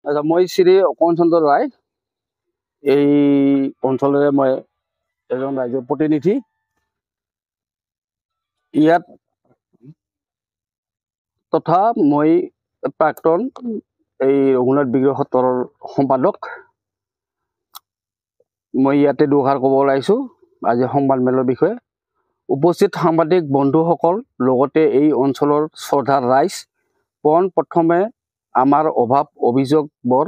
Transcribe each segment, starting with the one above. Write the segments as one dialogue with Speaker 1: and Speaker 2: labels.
Speaker 1: আচ্ছা, মই শ্ৰী অকণ চন্দ্ৰ ৰায়, এই অঞ্চলৰে মই এজন ৰাইজৰ প্ৰতিনিধি। ইয়াত তথা মই প্ৰাক্তন এই ৰঘুনাথ বিগ্ৰহ সত্ৰৰ সম্পাদক। মই ইয়াতে দুষাৰ ক'ব ওলাইছোঁ আজি সংবাদ মেলৰ বিষয়ে। উপস্থিত সাংবাদিক বন্ধুসকল, লগতে এই অঞ্চলৰ শ্ৰদ্ধাৰ ৰাইজ, পোনপ্ৰথমে আমাৰ অভাৱ অভিযোগবোৰ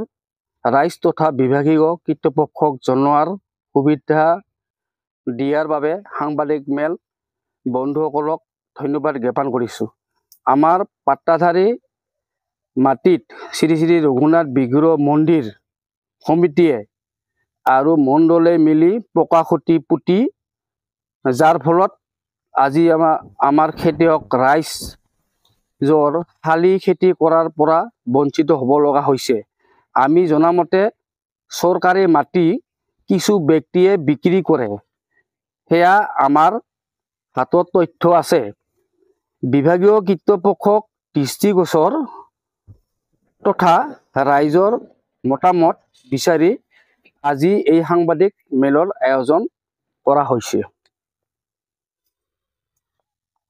Speaker 1: ৰাইজ তথা বিভাগীয় কৰ্তৃপক্ষক জনোৱাৰ সুবিধা দিয়াৰ বাবে সাংবাদিক মেল বন্ধুসকলক ধন্যবাদ জ্ঞাপন কৰিছোঁ। আমাৰ পাট্টাধাৰী মাটিত শ্ৰী শ্ৰী ৰঘুনাথ বিগ্ৰহ মন্দিৰ সমিতিয়ে আৰু মণ্ডলে মিলি পকা খুঁটি পুতি, যাৰ ফলত আজি আমাৰ খেতিয়ক ৰাইজৰ শালি খেতি কৰাৰ পৰা বঞ্চিত হ'ব লগা হৈছে। আমি জনামতে চৰকাৰী মাটি কিছু ব্যক্তিয়ে বিক্ৰী কৰে, সেয়া আমাৰ হাতত তথ্য আছে। বিভাগীয় কৰ্তৃপক্ষক দৃষ্টিগোচৰ তথা ৰাইজৰ মতামত বিচাৰি আজি এই সাংবাদিক মেলৰ আয়োজন কৰা হৈছে।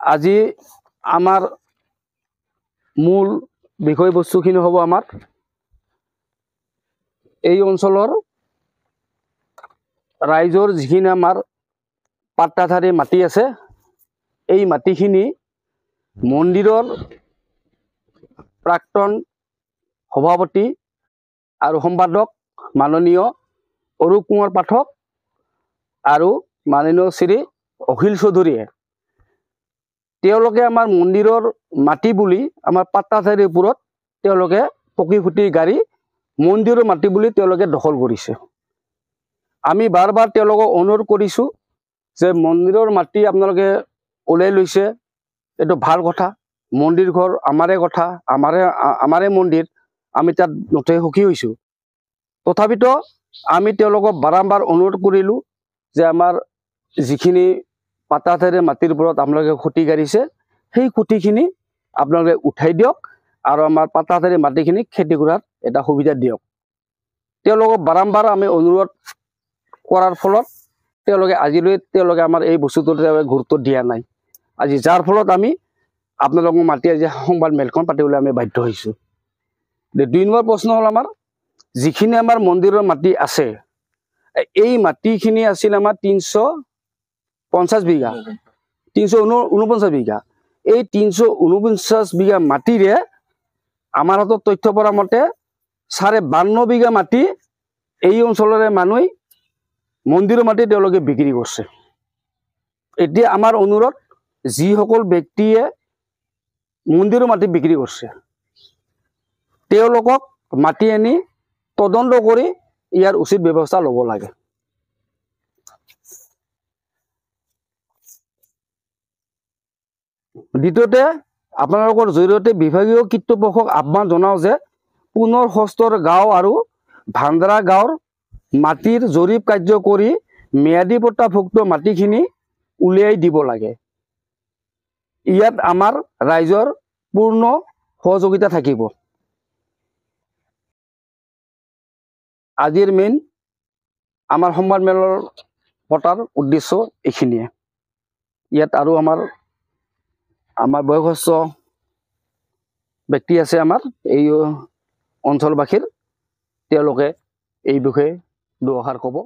Speaker 1: আজি আমাৰ মূল বিষয়বস্তুখিনি হ'ব আমাৰ এই অঞ্চলৰ ৰাইজৰ যিখিনি আমাৰ পাট্টাধাৰী মাটি আছে, এই মাটিখিনি মন্দিৰৰ প্ৰাক্তন সভাপতি আৰু সম্পাদক মাননীয় অৰূপ কুমাৰ পাঠক আৰু মাননীয় শ্ৰী অখিল চৌধুৰীয়ে তেওঁলোকে আমাৰ মন্দিৰৰ মাটি বুলি আমাৰ পাট্টাধাৰীৰ ওপৰত তেওঁলোকে পকী খুঁটি গাড়ী মন্দিৰৰ মাটি বুলি তেওঁলোকে দখল কৰিছে। আমি বাৰ বাৰ তেওঁলোকক অনুৰোধ কৰিছোঁ যে মন্দিৰৰ মাটি আপোনালোকে ওলাই লৈছে, এইটো ভাল কথা। মন্দিৰ ঘৰ আমাৰে কথা, আমাৰে মন্দিৰ, আমি তাত নথৈ সুখী হৈছোঁ। তথাপিতো আমি তেওঁলোকক বাৰম্বাৰ অনুৰোধ কৰিলোঁ যে আমাৰ যিখিনি পাট্টাধাৰী মাটিৰ ওপৰত আপোনালোকে খুঁটি গাড়িছে, সেই খুঁটিখিনি আপোনালোকে উঠাই দিয়ক আৰু আমাৰ পাট্টাধাৰী মাটিখিনি খেতি কৰাৰ এটা সুবিধা দিয়ক। তেওঁলোকক বাৰম্বাৰ আমি অনুৰোধ কৰাৰ ফলত তেওঁলোকে আমাৰ এই বস্তুটোত গুৰুত্ব দিয়া নাই। আজি যাৰ ফলত আমি আপোনালোকক মাতি আজি সংবাদ মেলখন পাতিবলৈ আমি বাধ্য হৈছোঁ। ২ নম্বৰ প্ৰশ্ন হ'ল, আমাৰ যিখিনি আমাৰ মন্দিৰৰ মাটি আছে, এই মাটিখিনি আছিল আমাৰ ৩৫০ বিঘা, ৩৪৯ বিঘা। এই ৩৪৯ বিঘা মাটিৰে আমাৰ হাতত তথ্য পৰা মতে ৫২ বিঘা মাটি এই অঞ্চলৰে মানুহে মন্দিৰৰ মাটি তেওঁলোকে বিক্ৰী কৰিছে। এতিয়া আমাৰ অনুৰোধ, যিসকল ব্যক্তিয়ে মন্দিৰৰ মাটি বিক্ৰী কৰিছে তেওঁলোকক মাতি আনি তদন্ত কৰি ইয়াৰ উচিত ব্যৱস্থা ল'ব লাগে। দ্বিতীয়তে, আপোনালোকৰ জৰিয়তে বিভাগীয় কৰ্তৃপক্ষক আহ্বান জনাওঁ যে পুনৰ সস্তৰ গাঁও আৰু ভাণ্ডাৰা গাঁৱৰ মাটিৰ জৰীপ কাৰ্য কৰি ম্যাদী পট্টাভুক্ত মাটিখিনি উলিয়াই দিব লাগে। ইয়াত আমাৰ ৰাইজৰ পূৰ্ণ সহযোগিতা থাকিব। আজিৰ মেইন আমাৰ সংবাদ মেলৰ পতাৰ উদ্দেশ্য এইখিনিয়ে। ইয়াত আৰু আমাৰ বয়সস্থ ব্যক্তি আছে আমাৰ এই অঞ্চলবাসীৰ, তেওঁলোকে এই বিষয়ে দুআষাৰ ক'ব।